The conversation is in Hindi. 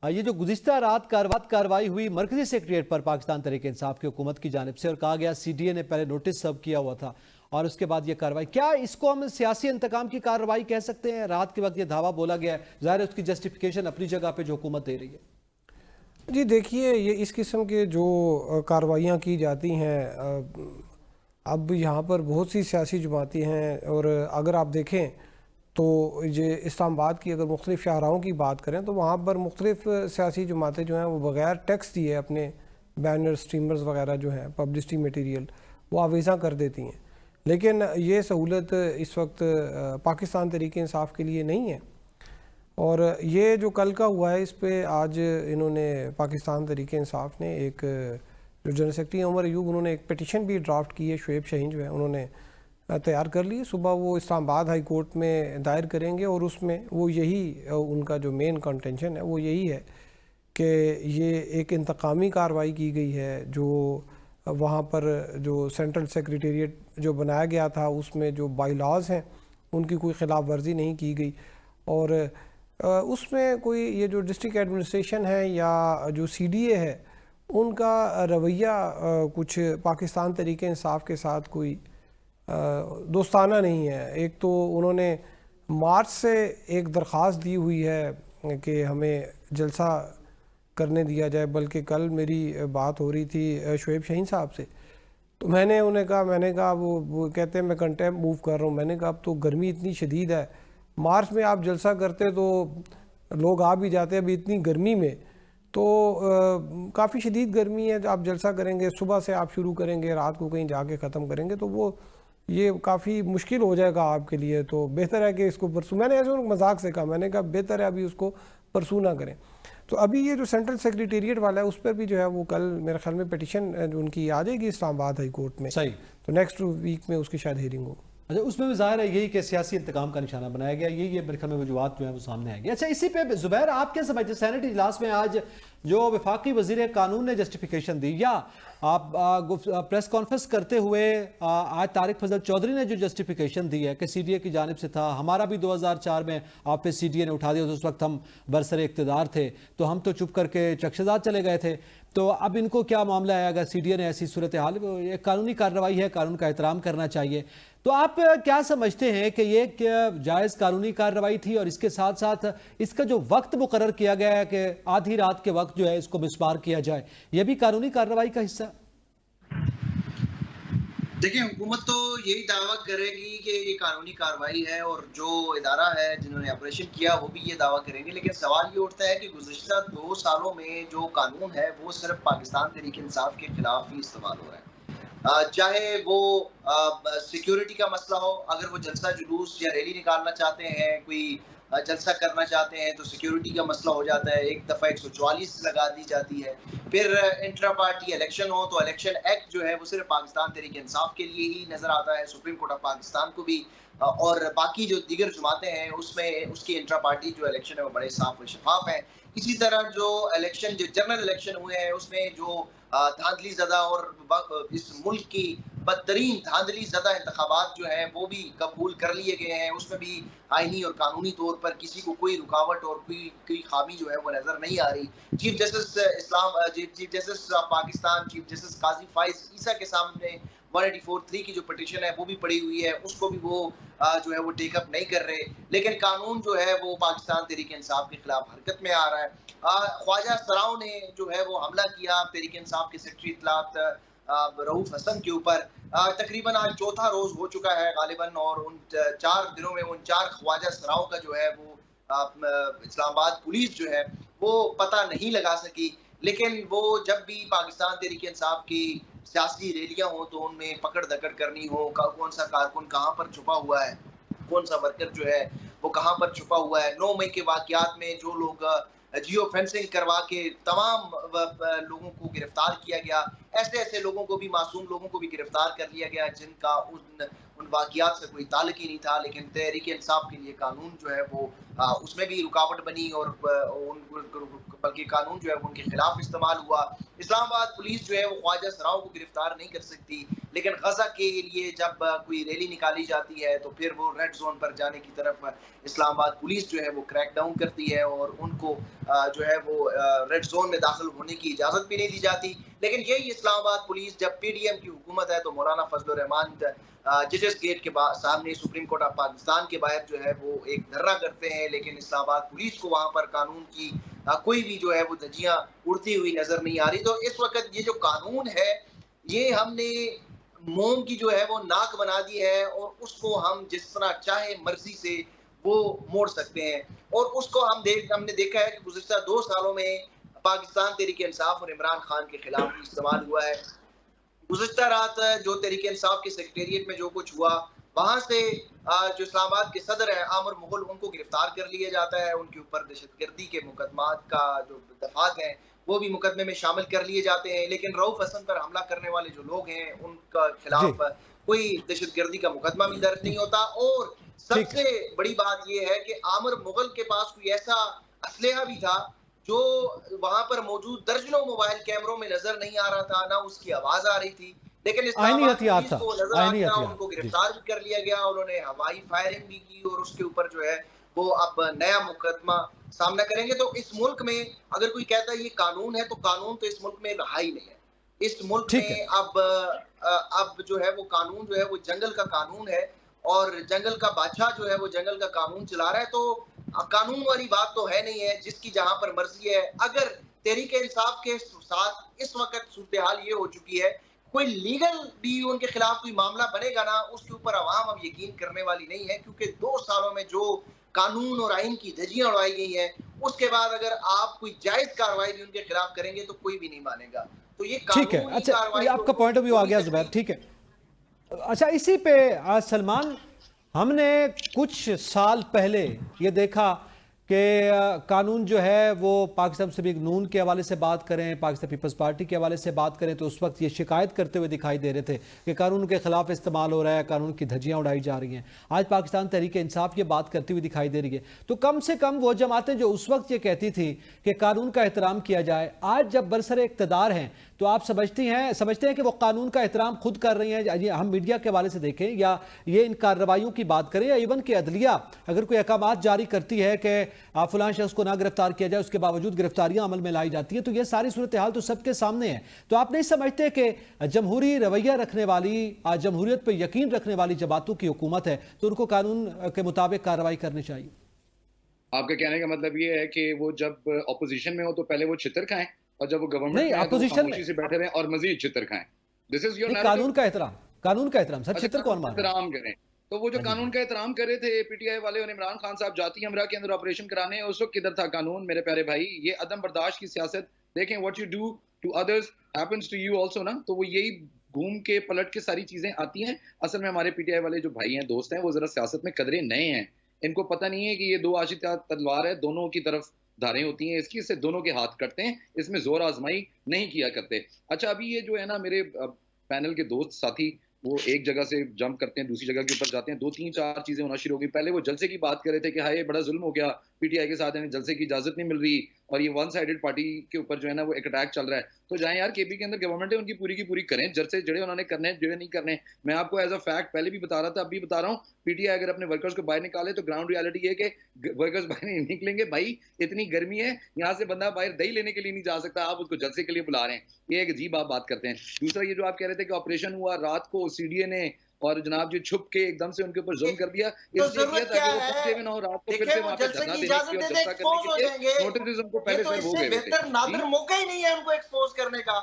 ये जो गुज़िश्ता रात कार्रवाई हुई मरकजी सेक्रेटरीट पर पाकिस्तान तहरीक इंसाफ की हुकूमत की जानिब से और कहा गया CDA ने पहले नोटिस सर्व किया हुआ था और उसके बाद ये कार्रवाई, क्या इसको हम सियासी इंतकाम की कार्रवाई कह सकते हैं? रात के वक्त ये धावा बोला गया है, ज़ाहिर है उसकी जस्टिफिकेशन अपनी जगह पे जो हुकूमत दे रही है। जी देखिए, ये इस किस्म के जो कार्रवाइयाँ की जाती हैं, अब यहाँ पर बहुत सी सियासी जमातें हैं और अगर आप देखें तो ये इस्लामाबाद की अगर मुख्तलिफ़ शाहराहों की बात करें तो वहाँ पर मुख्तलिफ़ सियासी जमातें जो हैं वो बग़ैर टैक्स दिए अपने बैनर स्ट्रीमर्स वगैरह जो हैं पब्लिसिटी मटेरियल वो आवेज़ा कर देती हैं। लेकिन ये सहूलत इस वक्त पाकिस्तान तहरीक इंसाफ के लिए नहीं है और ये जो कल का हुआ है इस पे आज इन्होंने पाकिस्तान तहरीक इंसाफ ने एक जो जनरल सेक्रेटरी उमर अयूब उन्होंने एक पिटिशन भी ड्राफ्ट की है, शुएब शाहीन जो है उन्होंने तैयार कर ली। सुबह वो इस्लामाबाद हाई कोर्ट में दायर करेंगे और उसमें वो यही उनका जो मेन कंटेंशन है वो यही है कि ये एक इंतकामी कार्रवाई की गई है। जो वहाँ पर जो सेंट्रल सेक्रेटेरिएट जो बनाया गया था उसमें जो बाईलॉज हैं उनकी कोई ख़िलाफ़ वर्जी नहीं की गई और उसमें कोई ये जो डिस्ट्रिक्ट एडमिनिस्ट्रेशन है या जो CDA है उनका रवैया कुछ पाकिस्तान तहरीक इंसाफ के साथ कोई दोस्ताना नहीं है। एक तो उन्होंने मार्च से एक दरख्वास्त दी हुई है कि हमें जलसा करने दिया जाए, बल्कि कल मेरी बात हो रही थी शुएब शाहीन साहब से तो मैंने कहा वो कहते हैं मैं कंटेम्प मूव कर रहा हूँ। मैंने कहा अब तो गर्मी इतनी शदीद है, मार्च में आप जलसा करते तो लोग आ भी जाते, अभी इतनी गर्मी में तो काफ़ी शदीद गर्मी है। आप जलसा करेंगे, सुबह से आप शुरू करेंगे, रात को कहीं जाके ख़त्म करेंगे तो वो ये काफ़ी मुश्किल हो जाएगा आपके लिए। तो बेहतर है कि इसको परसू, मैंने ऐसे मजाक से कहा, मैंने कहा बेहतर है अभी उसको परसू ना करें। तो अभी ये जो सेंट्रल सेक्रेटेरिएट वाला है उस पर भी जो है वो कल मेरे ख्याल में पिटिशन उनकी आ जाएगी इस्लामाबाद हाई कोर्ट में। सही, तो नेक्स्ट वीक में उसकी शायद हियरिंग हो। अच्छा, उसमें भी ज़ाहिर है यही कि सियासी इंतकाम का निशाना बनाया गया, यही मेरे ख्याल में वजूहात जो है वो सामने आएंगे। अच्छा, इसी पे ज़ुबैर आप क्या समझते हैं, सेनेट इजलास में आज जो वफाकी वज़ीर कानून ने जस्टिफिकेशन दी या आप प्रेस कॉन्फ्रेंस करते हुए आज तारिक फजल चौधरी ने जो जस्टिफिकेशन दी है कि CDA की जानिब से था, हमारा भी 2004 में आप पे CDA ने उठा दिया, तो उस वक्त हम बरसरे इक़्तिदार थे तो हम तो चुप करके चक्षदार चले गए थे, तो अब इनको क्या मामला है? अगर CDA ने ऐसी सूरत हाल, ये कानूनी कार्रवाई है, कानून का एहतराम करना चाहिए। तो आप क्या समझते हैं कि ये जायज़ कानूनी कार्रवाई थी और इसके साथ साथ इसका जो वक्त मुकर्रर किया गया है कि आधी रात के वक्त जो है इसको मिसमार किया जाए, यह भी कानूनी कार्रवाई का हिस्सा? देखिए, हुकूमत तो यही दावा करेगी कि ये कानूनी कार्रवाई है और जो इदारा है जिन्होंने ऑपरेशन किया वो भी ये दावा करेंगे, लेकिन सवाल ये उठता है कि गुज़िश्ता 2 सालों में जो कानून है वो सिर्फ पाकिस्तान तहरीक इंसाफ के खिलाफ ही इस्तेमाल हो रहा है। चाहे वो सिक्योरिटी का मसला हो, अगर वो जलसा जुलूस या रैली निकालना चाहते हैं, कोई जलसा करना चाहते हैं तो सिक्योरिटी का मसला हो जाता है, एक दफ़ा 144 लगा दी जाती है। फिर इंट्रा पार्टी इलेक्शन हो तो इलेक्शन एक्ट जो है वो सिर्फ पाकिस्तान तहरीक इंसाफ के लिए ही नज़र आता है, सुप्रीम कोर्ट ऑफ पाकिस्तान को भी और बाकी जो दीगर जमातें हैं उसमें उसकी इंट्रा पार्टी जो इलेक्शन है वो बड़े साफ और शफाफ है। इसी तरह जो इलेक्शन, जो जनरल इलेक्शन हुए हैं उसमें जो धांधली ज़दा और इस मुल्क की बदतरीन धांधली ज़दा इंतखाबात जो है वो भी कबूल कर लिए गए हैं, उसमें भी आईनी और कानूनी तौर पर किसी को कोई रुकावट और कोई खामी जो है वो नज़र नहीं आ रही। Chief justice Pakistan, chief justice Qazi Faez Isa के सामने 184(3) की जो पिटीशन है वो भी पड़ी हुई है, उसको भी वो जो है वो टेकअप नहीं कर रहे, लेकिन कानून जो है वो पाकिस्तान तहरीक इंसाफ के खिलाफ हरकत में आ रहा है। ख्वाजा सराओं ने जो है वो हमला किया तहरीक इंसाफ के सेक्रेटरी इत्तलात रऊफ हसन के ऊपर, तकरीबन आज चौथा रोज हो चुका है गालिबन, और उन 4 दिनों में उन 4 ख्वाजा सराओं का जो है वो इस्लामाबाद पुलिस जो है वो पता नहीं लगा सकी। लेकिन वो जब भी पाकिस्तान तहरीक इंसाफ की सियासी रैलियां हो तो उनमें पकड़ दकड़ करनी हो, कौन सा कारकुन कहाँ पर छुपा हुआ है, कौन सा वर्कर जो है वो कहाँ पर छुपा हुआ है। 9 मई के वाकयात में जो लोग जियो फेंसिंग करवा के तमाम लोगों को गिरफ्तार किया गया, ऐसे लोगों को भी, मासूम लोगों को भी गिरफ्तार कर लिया गया जिनका उन वाकयात से कोई ताल्लुक ही नहीं था, लेकिन तहरीक इंसाफ के लिए कानून जो है वो उसमें भी रुकावट बनी और बल्कि कानून जो है वो उनके खिलाफ इस्तेमाल हुआ। इस्लामाबाद पुलिस जो है वो ख्वाजा सराओं को गिरफ्तार नहीं कर सकती, लेकिन गजा के लिए जब कोई रैली निकाली जाती है तो फिर वो रेड जोन पर जाने की तरफ इस्लामाबाद पुलिस जो है वो क्रैक डाउन करती है और उनको जो है वो रेड जोन में दाखिल होने की इजाज़त भी नहीं दी जाती। लेकिन यही इस्लामाबाद पुलिस जब PDM की हुकूमत है तो मौलाना फजलुर रहमान जजेस गेट के सामने सुप्रीम कोर्ट ऑफ पाकिस्तान के बाहर जो है वो एक धरना करते हैं, लेकिन इस्लामाबाद पुलिस को वहां पर कानून की कोई भी जो है वो धज्जियां उड़ती हुई नजर नहीं आ रही। तो इस वक्त ये जो कानून है ये हमने मोम की जो है वो नाक बना दी है और उसको हम जिस तरह चाहे मर्जी से वो मोड़ सकते हैं। और उसको हमने देखा है कि गुज़िश्ता 2 सालों में पाकिस्तान तहरीक इंसाफ और इमरान खान के खिलाफ इस्तेमाल हुआ है। गुज़िश्ता रात जो तहरीक इंसाफ के सेक्रेटेरिएट में जो कुछ हुआ, वहां से जो इस्लामाबाद के सदर है आमिर मुगल, उनको गिरफ्तार कर लिया जाता है। उनके ऊपर दहशतगर्दी के मुकदमात का जो दफात हैं वो भी मुकदमे में शामिल कर लिए जाते हैं। लेकिन रऊफ हसन पर हमला करने वाले जो लोग हैं उनका खिलाफ कोई दहशतगर्दी का मुकदमा भी दर्ज नहीं होता। और सबसे बड़ी बात यह है कि आमिर मुगल के पास कोई ऐसा असलहा भी था जो वहां पर मौजूद दर्जनों मोबाइल कैमरों में नजर नहीं आ रहा था, ना उसकी आवाज आ रही थी। लेकिन उनको गिरफ्तार भी कर लिया गया, उन्होंने हवाई फायरिंग भी की और उसके ऊपर जो है वो अब नया मुकदमा सामना करेंगे। तो इस मुल्क में अगर कोई कहता है ये कानून है, तो कानून तो इस मुल्क में रहा ही नहीं है। इस मुल्क में अब जो है वो कानून जो है वो जंगल का कानून है और जंगल का बादशाह जो है वो जंगल का कानून चला रहा है। तो कानून वाली बात तो है नहीं है जिसकी जहां पर मर्जी है। अगर तहरीक इंसाफ के साथ इस वक्त सूरत हाल ये हो चुकी है, कोई लीगल भी उनके खिलाफ कोई मामला बनेगा ना, उसके ऊपर अवाम अब यकीन करने वाली नहीं है, क्योंकि 2 सालों में जो कानून और आइन की धज्जियां उड़ाई गई हैं, उसके बाद अगर आप कोई जायज कार्रवाई भी उनके खिलाफ करेंगे तो कोई भी नहीं मानेगा। तो ये ठीक है। अच्छा, ये आपका पॉइंट ऑफ व्यू आ गया जुबैर, ठीक है। अच्छा, इसी पे आज सलमान, हमने कुछ साल पहले ये देखा कि कानून जो है वो पाकिस्तान मुस्लिम नून के हवाले से बात करें, पाकिस्तान पीपल्स पार्टी के हवाले से बात करें, तो उस वक्त ये शिकायत करते हुए दिखाई दे रहे थे कि कानून के खिलाफ इस्तेमाल हो रहा है, कानून की धज्जियां उड़ाई जा रही हैं। आज पाकिस्तान तहरीक इंसाफ ये बात करती हुई दिखाई दे रही है। तो कम से कम वो जमातें जो उस वक्त ये कहती थी कि कानून का एहतराम किया जाए, आज जब बरसरे इक़्तिदार हैं तो आप समझते हैं कि वो कानून का एहतराम खुद कर रही हैं। हम मीडिया के हवाले से देखें या ये इन कार्रवाइयों की बात करें या इवन कि अदलिया अगर कोई अहकामात जारी करती है कि फलां शख्स को ना गिरफ्तार किया जाए, उसके बावजूद गिरफ्तारियां अमल में लाई जाती है, तो ये सारी सूरत हाल तो सबके सामने है। तो आप नहीं समझते कि जमहूरी रवैया रखने वाली, जमहूरियत पर यकीन रखने वाली जमातों की हुकूमत है तो उनको कानून के मुताबिक कार्रवाई करनी चाहिए? आपका कहने का मतलब ये है कि वो जब अपोजिशन में हो तो पहले वो छितर खाएं और जब वो गवर्नमेंट में अपोजिशन में से बैठे रहें और मजीद छितर खाएं। दिस इज योर कानून का एहतराम सर, छितर कौन मार एहतराम करें। तो वो जो कानून का एहतराम कर रहे थे PTI वाले और इमरान खान साहब जाती हमरा के अंदर ऑपरेशन कराने, उस वक्त किधर था कानून? मेरे प्यारे भाई, ये अदम बर्दाश्त की सियासत देखें। What you do to others happens to you also ना। तो वो यही घूम के पलट के सारी चीजें आती हैं। असल में हमारे PTI वाले जो भाई हैं, दोस्त हैं, वो जरा सियासत में कदरे नए हैं। इनको पता नहीं है कि ये 2 आशी तलवार है, दोनों की तरफ धारें होती हैं इसकी, इससे दोनों के हाथ कटते हैं, इसमें जोर आजमाई नहीं किया करते। अच्छा, अभी ये जो है ना मेरे पैनल के दोस्त साथी, वो एक जगह से जंप करते हैं दूसरी जगह के ऊपर जाते हैं, 2-3-4 चीजें होना शुरू हो गई। पहले वो जलसे की बात कर रहे थे कि हाय बड़ा जुल्म हो गया, PTI के साथ जलसे की इजाजत नहीं मिल रही और ये वन साइडेड पार्टी के ऊपर जो है ना वो एक अटैक चल रहा है। तो जाएं यार, KP के अंदर गवर्नमेंट है, उनकी पूरी की पूरी करें, जलसे जड़े उन्होंने करने हैं, जड़े नहीं करने। मैं आपको एज अ फैक्ट पहले भी बता रहा था, अब भी बता रहा हूँ, PTI अगर अपने वर्कर्स को बाहर निकाले तो ग्राउंड रियलिटी है कि वर्कर्स बाहर नहीं निकलेंगे। भाई इतनी गर्मी है, यहाँ से बंदा बाहर दही लेने के लिए नहीं जा सकता, आप उसको जलसे के लिए बुला रहे हैं। ये एक अजीब आप बात करते हैं। दूसरा, ये जो आप कह रहे थे कि ऑपरेशन हुआ रात को, CDA ने और जनाब जी छुप के एकदम से उनके ऊपर जुल्म कर दिया, इसलिए किया ताकि वो पक्के में ना हो, रात को फिर से वहां पे धरना देने की और जलसा करने के लिए नोटिस उनको पहले से हो गए थे। नादिर मौका ही नहीं है उनको एक्सपोज करने का।